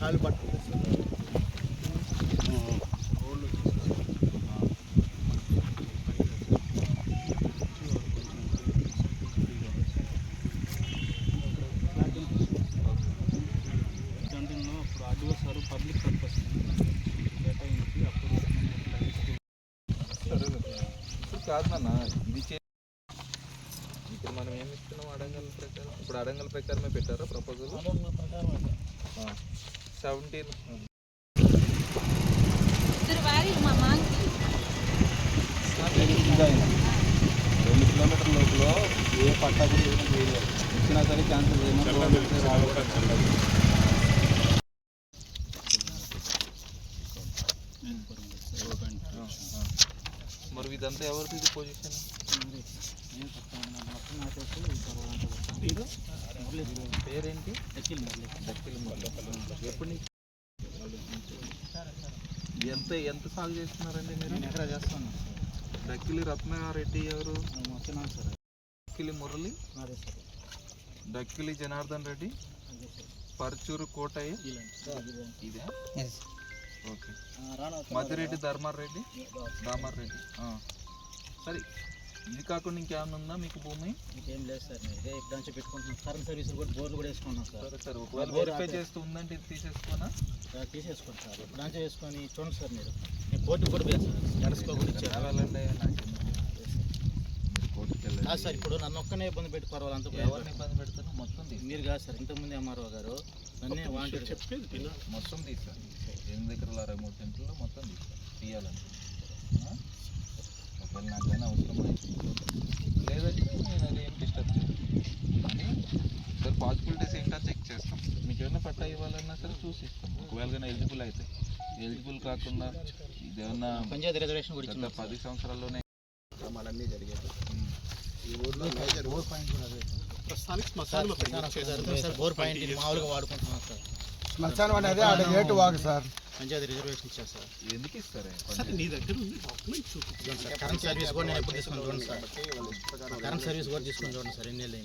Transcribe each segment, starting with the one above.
కాలు పట్టుకుంటుంది అప్పుడు ఆర్డీఓ సార్ పబ్లిక్ పర్పస్ కేటాయించి అప్పుడు కాదు నాన్న ఇది ఇక్కడ మనం ఏమి ఇస్తున్నాం అడంగల్ ప్రకారం. ఇప్పుడు అడంగల్ ప్రకారమే పెట్టారా ప్రపోజల్? 17 2 కిలోమీటర్ల లోపల ఏ పట్టా కూడా ఇచ్చినా సరే క్యాన్సిల్ మరి ఇదంతా ఎవరిది ఇది పొజిషన్? పేరేంటి? దక్కిలి మురళి. ఎప్పటి నుంచి ఎంత సాగు చేస్తున్నారండి మీరు? ఎకరా చేస్తున్నాను. దక్కిలి రత్నారెడ్డి ఎవరు? సార్ దక్కిలి మురళి, దక్కిలి జనార్దన్ రెడ్డి, పర్చూరు కోటయ్య ఇదే. ఓకే. మధ్యరెడ్డి దామర్ రెడ్డి. సరే, ఇది కాకుండా ఇంకేమైనా ఉందా మీకు భూమి? ఇంకేం లేదు సార్. ఇదే ఇక్కడ నుంచి పెట్టుకుంటున్నాం. కరెంట్ సర్వీసులు కూడా బోర్లు కూడా వేసుకున్నాం సార్. సరే, ఒకవేళ వెరిఫై చేస్తూ ఉందంటే ఇది తీసేసుకోనా? తీసేసుకోండి సార్. ఇప్పుడు నుంచి వేసుకొని చూడండి సార్. మీరు నేను కోర్టుకు కూడా పోయాను సార్. నడుచుకో కూడా ఇచ్చేవాళ్ళండి. సార్ ఇప్పుడు నన్ను ఒక్కనే ఇబ్బంది పెట్టి పర్వాలంత ఎవరిని ఇబ్బంది పెడతాను? మొత్తం మీరు కాదు సార్. ఇంతకుముందు ఎంఆర్ఓ గారు నన్నే వాంటెడ్ చెప్పేది మొత్తం తీసాను. 8 ఎకరాల 63 సెంట్లలో మొత్తం తీయాలంటే ఒకవేళ నాకైనా అవసరం లేదంటే నేను అదేం డిస్టర్బ్ చేయను. కానీ సార్ పాసిబిలిటీస్ ఏంటో చెక్ చేస్తాం. మీకు ఏమైనా పట్టా ఇవ్వాలన్నా సరే చూసి ఇస్తాం. ఒకవేళ కానీ ఎలిజిబుల్ అయితే. ఎలిజిబుల్ కాకుండా ఇదేమన్నా పంచాయతీ రిజర్వేషన్ కూడా 10 సంవత్సరాల్లోనే అన్నీ జరిగాయి. ఈ ఊర్లో మేజర్ బోర్ పాయింట్ కూడా ప్రస్తుతానికి శ్మశానం బోర్ పాయింట్ మామూలుగా వాడుకుంటున్నాం సార్. శ్మశానం అనేది ఆడ ఏటు వాగు సార్. పంచాయతీ రిజర్వేషన్ ఇచ్చారు సార్. ఎందుకు ఇస్తారు? నీ దగ్గర కరెంట్ సర్వీస్ కూడా నేను ఎప్పుడు తీసుకుని చూడండి సార్. కరెంట్ సర్వీస్ కూడా తీసుకుని చూడండి సార్. ఎన్ని ఏళ్ళు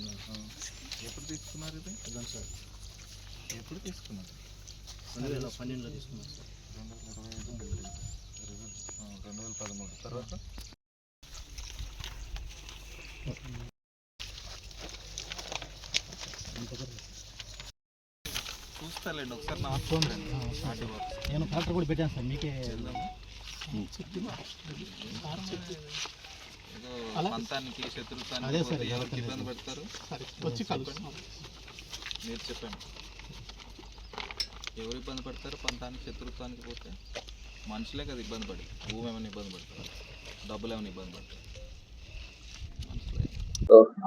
ఎప్పుడు తీసుకున్నారు ఇది? చూడండి సార్. ఎప్పుడు తీసుకున్నారు? 2012లో తీసుకున్నాను సార్. 2013 తర్వాత చూస్తాలేండి ఒకసారి. నేను కలెక్టర్ కూడా పెట్టాను సార్. మీకే పంతానికి శత్రుత్వానికి ఎవరికి ఇబ్బంది పెడతారు వచ్చి మీరు చెప్పండి. ఎవరు ఇబ్బంది పడతారు? పంతానికి శత్రుత్వానికి పోతే మనుషులే కదా ఇబ్బంది పడి. భూమి ఏమైనా ఇబ్బంది పడతారు? డబ్బులు ఏమైనా ఇబ్బంది పడతారు?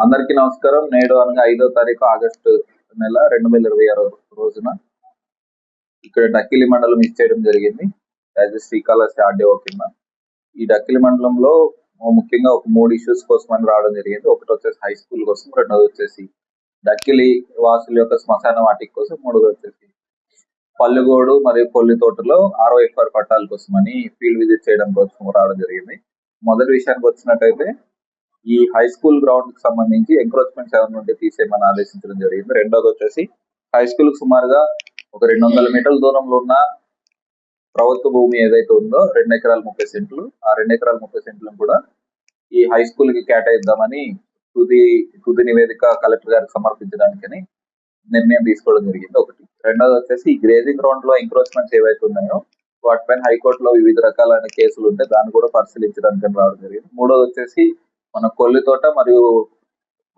అందరికీ నమస్కారం. నేడు అనగా 5వ తారీఖు ఆగస్టు నెల 2026 రోజున ఇక్కడ డక్కిలి మండలం ఇచ్చేయడం జరిగింది. యాజ్ శ్రీకాళహస్తి ఆర్డీఓ కింద. ఈ డక్కిలి మండలంలో ముఖ్యంగా ఒక 3 ఇష్యూస్ కోసం అని రావడం జరిగింది. ఒకటి వచ్చేసి హై స్కూల్ కోసం, రెండోది వచ్చేసి డక్కిలి వాసుల యొక్క శ్మశాన వాటిక కోసం, మూడోది వచ్చేసి పల్లెగోడు మరియు కొల్లి తోటలో ROFR పట్టాల కోసం అని ఫీల్డ్ విజిట్ చేయడం కోసం రావడం జరిగింది. మొదటి విషయానికి వచ్చినట్టయితే ఈ హై స్కూల్ గ్రౌండ్ కి సంబంధించి ఎంక్రోచ్మెంట్స్ ఏమైనా ఉంటే తీసేయమని ఆదేశించడం జరిగింది. రెండోది వచ్చేసి హై స్కూల్ కు సుమారుగా ఒక 200 మీటర్ల దూరంలో ఉన్న ప్రభుత్వ భూమి ఏదైతే ఉందో 2 ఎకరాల 30 సెంట్లు, ఆ 2 ఎకరాల 30 సెంట్లను కూడా ఈ హై స్కూల్ కి కేటాయిద్దామని తుది నివేదిక కలెక్టర్ గారికి సమర్పించడానికని నిర్ణయం తీసుకోవడం జరిగింది. ఒకటి. రెండోది వచ్చేసి ఈ గ్రేజింగ్ గ్రౌండ్ లో ఎంక్రోచ్మెంట్స్ ఏవైతే ఉన్నాయో వాటిపైన హైకోర్టులో వివిధ రకాలైన కేసులు ఉంటే దాన్ని కూడా పరిశీలించడానికి రావడం జరిగింది. మూడోది వచ్చేసి మన కొల్లితోట మరియు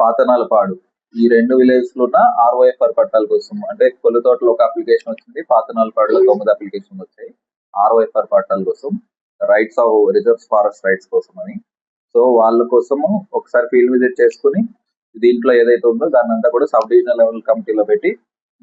పాతనాలపాడు ఈ 2 విలేజ్ లో ఉన్న ROFR పట్టాల కోసం, అంటే కొల్లితోటలో ఒక అప్లికేషన్ వచ్చింది, పాతనాలపాడులో 9 అప్లికేషన్ వచ్చాయి ROFR పట్టాల కోసం, rights of reserves forest rights కోసం అని. సో వాళ్ళ కోసము ఒకసారి ఫీల్డ్ విజిట్ చేసుకుని దీంట్లో ఏదైతే ఉందో దాన్ని అంతా కూడా సబ్ డివిజనల్ లెవెల్ కమిటీలో పెట్టి